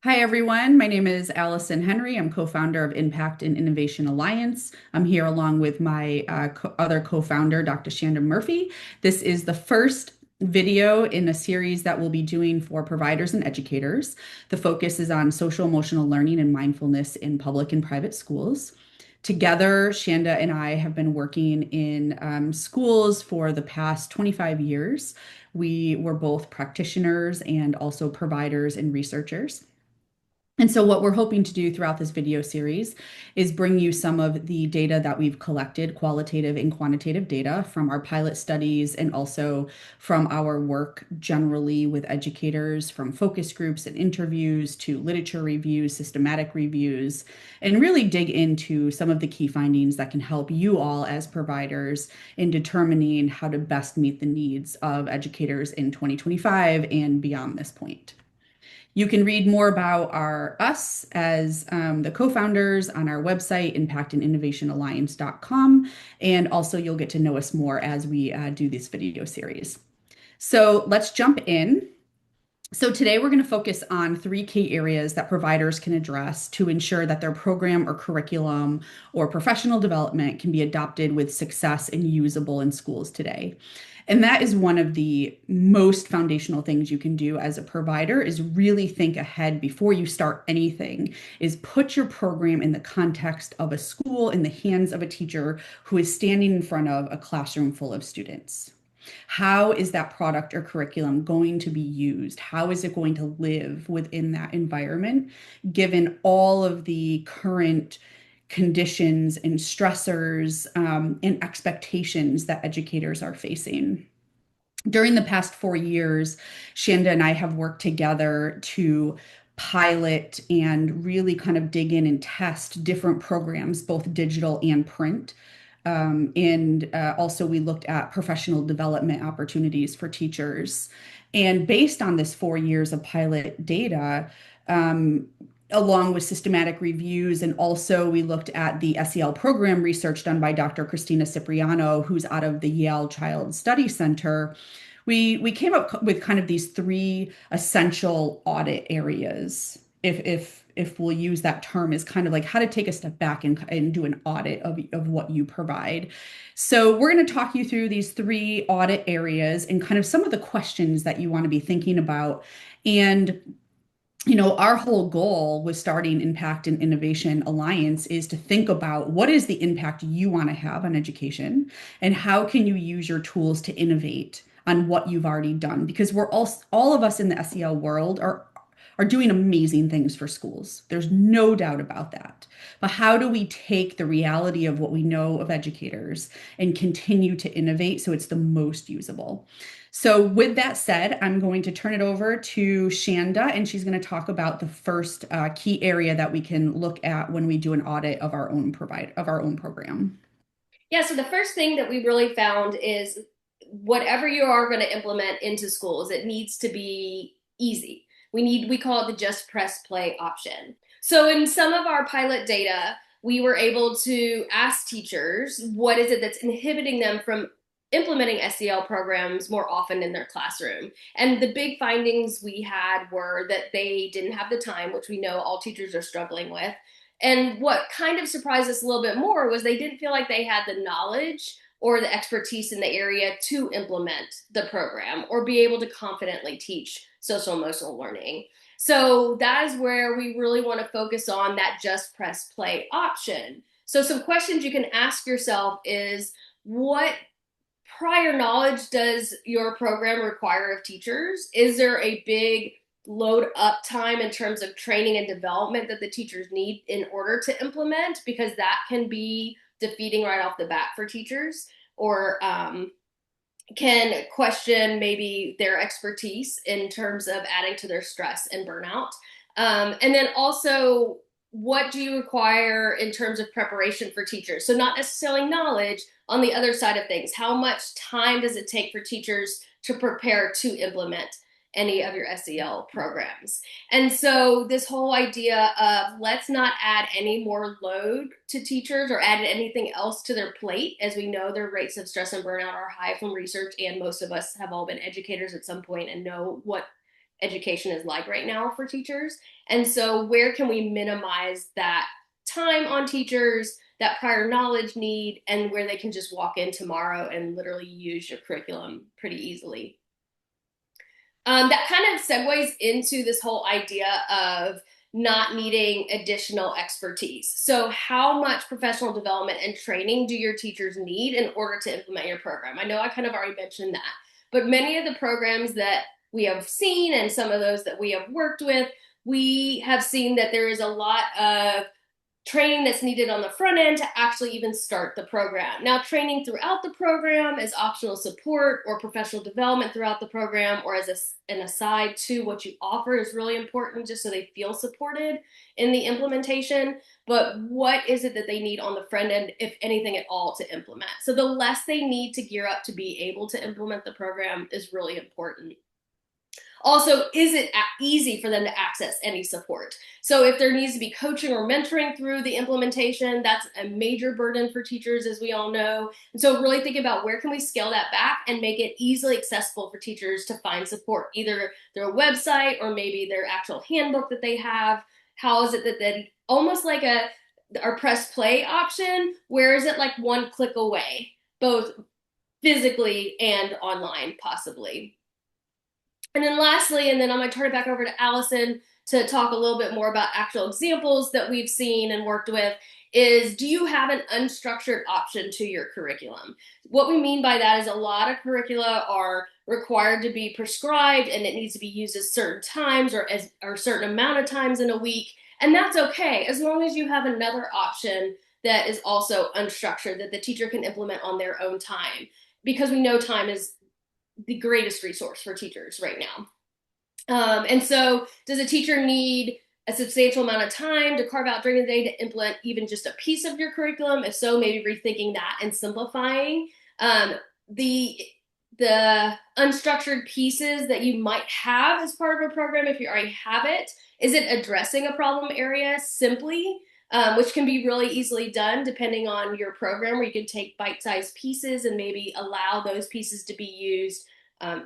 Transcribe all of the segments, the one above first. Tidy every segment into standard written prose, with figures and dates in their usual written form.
Hi, everyone. My name is Allison Henry. I'm co-founder of Impact and Innovation Alliance. I'm here along with my other co-founder, Dr. Shanda Murphy. This is the first video in a series that we'll be doing for providers and educators. The focus is on social emotional learning and mindfulness in public and private schools. Together, Shanda and I have been working in schools for the past 25 years. We were both practitioners and also providers and researchers. And so what we're hoping to do throughout this video series is bring you some of the data that we've collected, qualitative and quantitative data from our pilot studies and also from our work generally with educators, from focus groups and interviews to literature reviews, systematic reviews, and really dig into some of the key findings that can help you all as providers in determining how to best meet the needs of educators in 2025 and beyond this point. You can read more about us as the co-founders on our website, impactandinnovationalliance.com. And also you'll get to know us more as we do this video series. So let's jump in. So today we're going to focus on three key areas that providers can address to ensure that their program or curriculum or professional development can be adopted with success and usable in schools today. And that is one of the most foundational things you can do as a provider is really think ahead before you start anything, is put your program in the context of a school in the hands of a teacher who is standing in front of a classroom full of students. How is that product or curriculum going to be used? How is it going to live within that environment, given all of the current conditions and stressors and expectations that educators are facing? During the past 4 years, Shanda and I have worked together to pilot and really kind of dig in and test different programs, both digital and print. And also, we looked at professional development opportunities for teachers. And based on this 4 years of pilot data, along with systematic reviews, and also we looked at the SEL program research done by Dr. Christina Cipriano, who's out of the Yale Child Study Center. We came up with kind of these three essential audit areas, if we'll use that term, is kind of like how to take a step back and do an audit of what you provide. So we're going to talk you through these three audit areas and kind of some of the questions that you want to be thinking about. And our whole goal with starting Impact and Innovation Alliance is to think about what is the impact you want to have on education and how can you use your tools to innovate on what you've already done, because we're all of us in the SEL world are doing amazing things for schools. There's no doubt about that. But how do we take the reality of what we know of educators and continue to innovate so it's the most usable? So with that said, I'm going to turn it over to Shanda, and she's going to talk about the first key area that we can look at when we do an audit of our own program. Yeah, so the first thing that we really found is whatever you are going to implement into schools, it needs to be easy. We call it the just press play option. So in some of our pilot data, we were able to ask teachers what is it that's inhibiting them from implementing SEL programs more often in their classroom. And the big findings we had were that they didn't have the time, which we know all teachers are struggling with. And what kind of surprised us a little bit more was they didn't feel like they had the knowledge or the expertise in the area to implement the program or be able to confidently teach social emotional learning. So that is where we really want to focus on that just press play option. So some questions you can ask yourself is, what prior knowledge does your program require of teachers? Is there a big load up time in terms of training and development that the teachers need in order to implement? Because that can be defeating right off the bat for teachers, or can question maybe their expertise in terms of adding to their stress and burnout. And then also, what do you require in terms of preparation for teachers? So not necessarily knowledge. On the other side of things, how much time does it take for teachers to prepare to implement any of your SEL programs? And so this whole idea of let's not add any more load to teachers or add anything else to their plate, as we know their rates of stress and burnout are high from research, and most of us have all been educators at some point and know what education is like right now for teachers. And so, where can we minimize that time on teachers, that prior knowledge need, and where they can just walk in tomorrow and literally use your curriculum pretty easily? That kind of segues into this whole idea of not needing additional expertise. So, how much professional development and training do your teachers need in order to implement your program? I know I kind of already mentioned that, but many of the programs that we have seen and some of those that we have worked with, we have seen that there is a lot of training that's needed on the front end to actually even start the program. Now, training throughout the program as optional support or professional development throughout the program or as an aside to what you offer is really important just so they feel supported in the implementation. But what is it that they need on the front end, if anything at all, to implement? So the less they need to gear up to be able to implement the program is really important. Also, is it easy for them to access any support? So if there needs to be coaching or mentoring through the implementation, that's a major burden for teachers, as we all know. And so really think about where can we scale that back and make it easily accessible for teachers to find support, either their website or maybe their actual handbook that they have. How is it that they almost like our press play option? Where is it like one click away, both physically and online, possibly? And then lastly, and then I'm going to turn it back over to Allison to talk a little bit more about actual examples that we've seen and worked with, is do you have an unstructured option to your curriculum? What we mean by that is a lot of curricula are required to be prescribed and it needs to be used at certain times or a certain amount of times in a week. And that's okay, as long as you have another option that is also unstructured that the teacher can implement on their own time, because we know time is the greatest resource for teachers right now. And so, does a teacher need a substantial amount of time to carve out during the day to implement even just a piece of your curriculum? If so, maybe rethinking that and simplifying. The the unstructured pieces that you might have as part of a program, if you already have it, is it addressing a problem area simply? Which can be really easily done depending on your program, where you can take bite-sized pieces and maybe allow those pieces to be used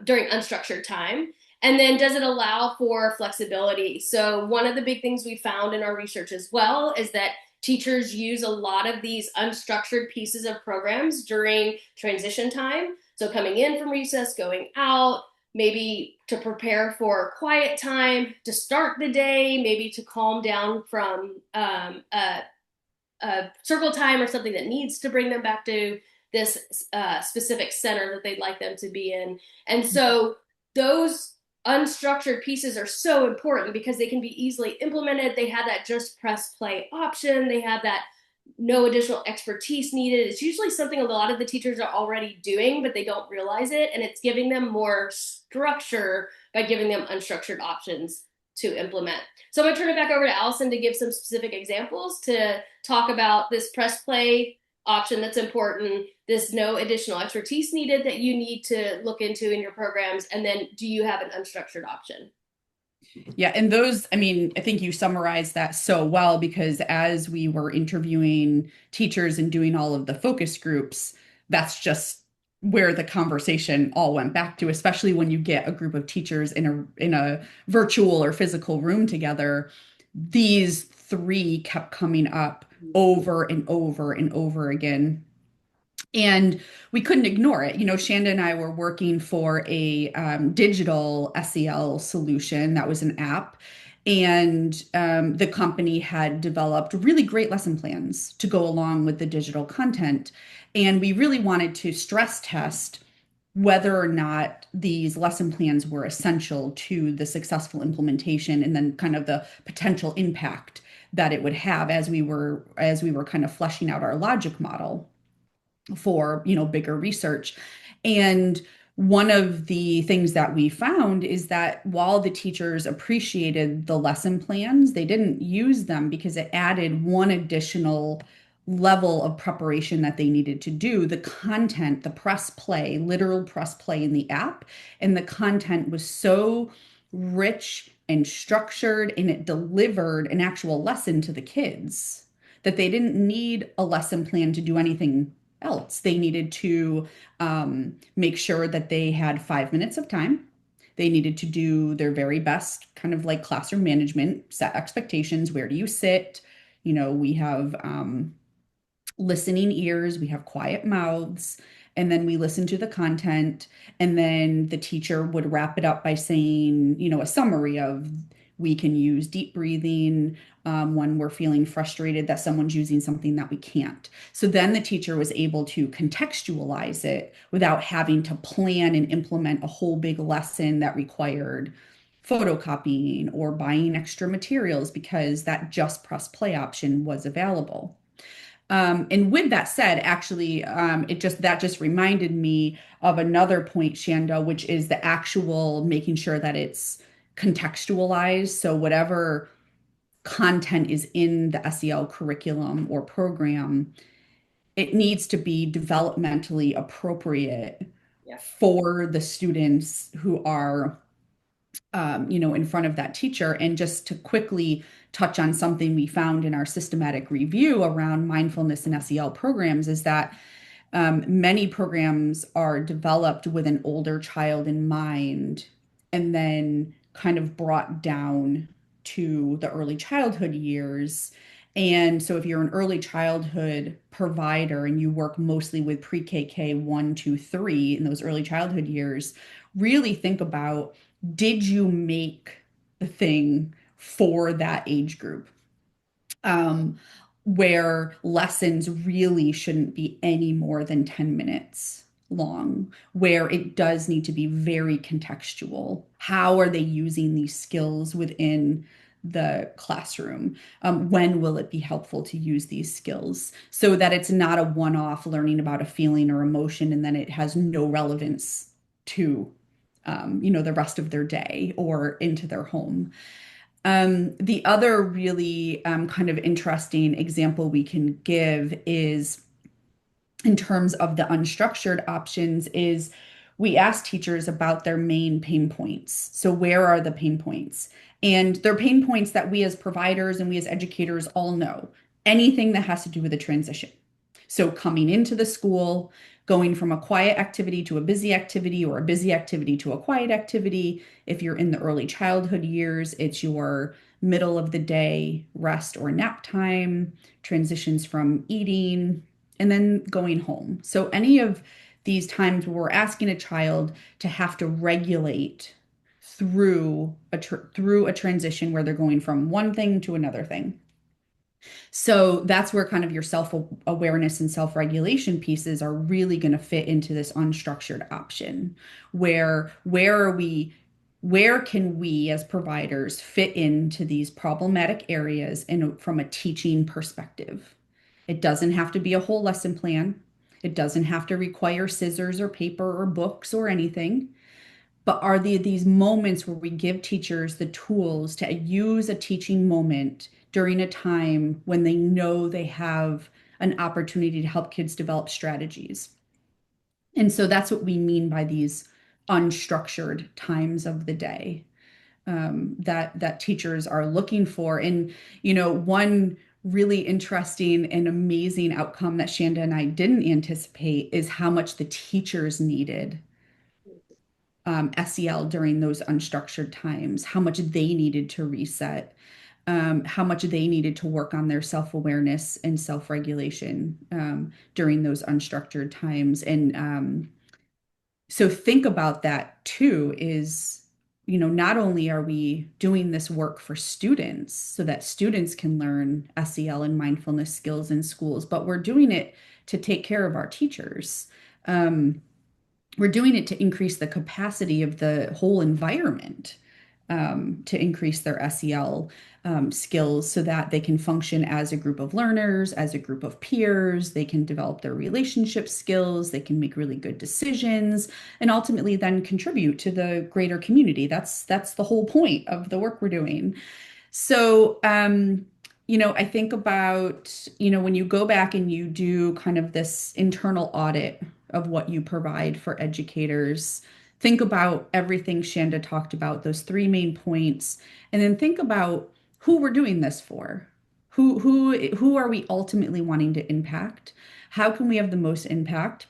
during unstructured time. And then does it allow for flexibility? So one of the big things we found in our research as well is that teachers use a lot of these unstructured pieces of programs during transition time. So coming in from recess, going out, maybe to prepare for quiet time, to start the day, maybe to calm down from a circle time or something that needs to bring them back to this specific center that they'd like them to be in. And so those unstructured pieces are so important because they can be easily implemented. They have that just press play option. They have that no additional expertise needed. It's usually something a lot of the teachers are already doing, but they don't realize it. And it's giving them more structure by giving them unstructured options to implement. So I'm going to turn it back over to Allison to give some specific examples to talk about this press play option that's important, this no additional expertise needed that you need to look into in your programs, and then do you have an unstructured option? Yeah, and those, I mean, I think you summarized that so well because as we were interviewing teachers and doing all of the focus groups, that's just where the conversation all went back to, especially when you get a group of teachers in a virtual or physical room together. These three kept coming up over and over and over again. And we couldn't ignore it. You know, Shanda and I were working for a digital SEL solution that was an app. And the company had developed really great lesson plans to go along with the digital content. And we really wanted to stress test whether or not these lesson plans were essential to the successful implementation and then kind of the potential impact that it would have as we were kind of fleshing out our logic model for bigger research. And one of the things that we found is that while the teachers appreciated the lesson plans, they didn't use them because it added one additional level of preparation that they needed to do. The content, the press play, literal press play in the app, and the content was so rich and structured, and it delivered an actual lesson to the kids that they didn't need a lesson plan to do anything else. They needed to make sure that they had 5 minutes of time. They needed to do their very best, kind of like classroom management, set expectations. Where do you sit? We have listening ears, we have quiet mouths, and then we listen to the content. And then the teacher would wrap it up by saying, a summary of we can use deep breathing when we're feeling frustrated that someone's using something that we can't. So then the teacher was able to contextualize it without having to plan and implement a whole big lesson that required photocopying or buying extra materials because that just press play option was available. And with that said, actually, that just reminded me of another point, Shanda, which is the actual making sure that it's contextualized. So whatever content is in the SEL curriculum or program, it needs to be developmentally appropriate Yeah. for the students who are in front of that teacher. And just to quickly touch on something we found in our systematic review around mindfulness and SEL programs is that many programs are developed with an older child in mind and then kind of brought down to the early childhood years. And so, if you're an early childhood provider and you work mostly with pre KK 1, 2, 3 in those early childhood years, really think about, did you make the thing for that age group? um, where lessons really shouldn't be any more than 10 minutes long, where it does need to be very contextual. How are they using these skills within the classroom? When will it be helpful to use these skills so that it's not a one off learning about a feeling or emotion and then it has no relevance to the rest of their day or into their home. The other really kind of interesting example we can give is in terms of the unstructured options is we ask teachers about their main pain points. So where are the pain points? And they're pain points that we as providers and we as educators all know. Anything that has to do with a transition. So coming into the school, going from a quiet activity to a busy activity or a busy activity to a quiet activity. If you're in the early childhood years, it's your middle of the day rest or nap time, transitions from eating, and then going home. So any of these times where we're asking a child to have to regulate through a transition where they're going from one thing to another thing. So that's where kind of your self-awareness and self-regulation pieces are really going to fit into this unstructured option. Where can we as providers fit into these problematic areas from a teaching perspective? It doesn't have to be a whole lesson plan. It doesn't have to require scissors or paper or books or anything. But are there these moments where we give teachers the tools to use a teaching moment during a time when they know they have an opportunity to help kids develop strategies? And so that's what we mean by these unstructured times of the day that teachers are looking for. And one really interesting and amazing outcome that Shanda and I didn't anticipate is how much the teachers needed SEL during those unstructured times, how much they needed to reset, how much they needed to work on their self-awareness and self-regulation during those unstructured times. And so think about that too, is, not only are we doing this work for students so that students can learn SEL and mindfulness skills in schools, but we're doing it to take care of our teachers. We're doing it to increase the capacity of the whole environment, to increase their SEL skills so that they can function as a group of learners, as a group of peers. They can develop their relationship skills. They can make really good decisions and ultimately then contribute to the greater community. That's the whole point of the work we're doing. So, I think about, when you go back and you do kind of this internal audit of what you provide for educators, think about everything Shanda talked about, those three main points, and then think about who we're doing this for. Who are we ultimately wanting to impact? How can we have the most impact?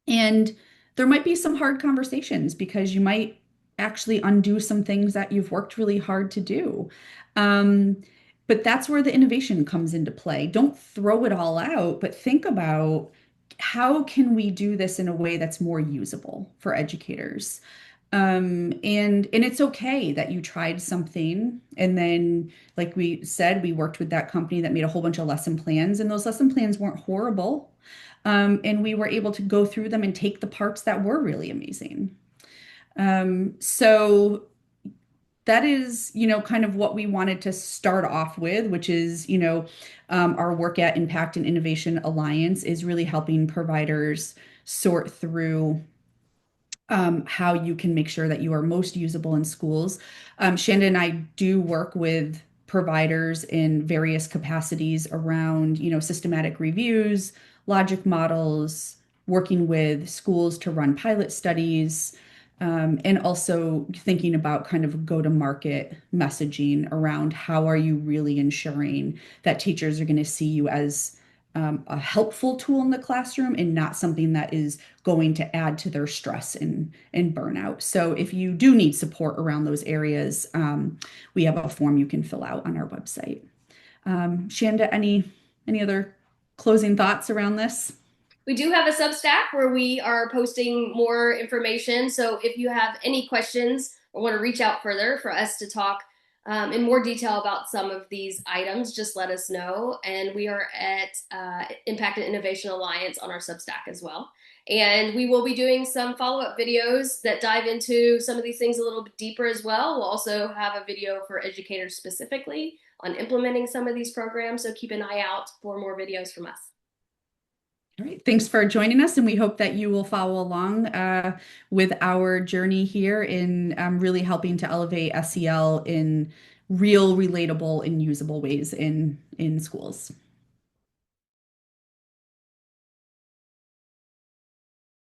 And there might be some hard conversations because you might actually undo some things that you've worked really hard to do. Um, but that's where the innovation comes into play. Don't throw it all out, but think about how can we do this in a way that's more usable for educators. And it's okay that you tried something and then, like we said, we worked with that company that made a whole bunch of lesson plans, and those lesson plans weren't horrible. And we were able to go through them and take the parts that were really amazing. So that is, kind of what we wanted to start off with, which is, our work at Impact and Innovation Alliance is really helping providers sort through how you can make sure that you are most usable in schools. Shanda and I do work with providers in various capacities around, systematic reviews, logic models, working with schools to run pilot studies, and also thinking about kind of go-to-market messaging around how are you really ensuring that teachers are going to see you as a helpful tool in the classroom and not something that is going to add to their stress and burnout. So if you do need support around those areas, we have a form you can fill out on our website. Shanda, any other closing thoughts around this? We do have a Substack where we are posting more information. So if you have any questions or want to reach out further for us to talk in more detail about some of these items, just let us know. And we are at Impact and Innovation Alliance on our Substack as well. And we will be doing some follow-up videos that dive into some of these things a little bit deeper as well. We'll also have a video for educators specifically on implementing some of these programs. So keep an eye out for more videos from us. All right. Thanks for joining us, and we hope that you will follow along with our journey here in really helping to elevate SEL in real, relatable, and usable ways in schools.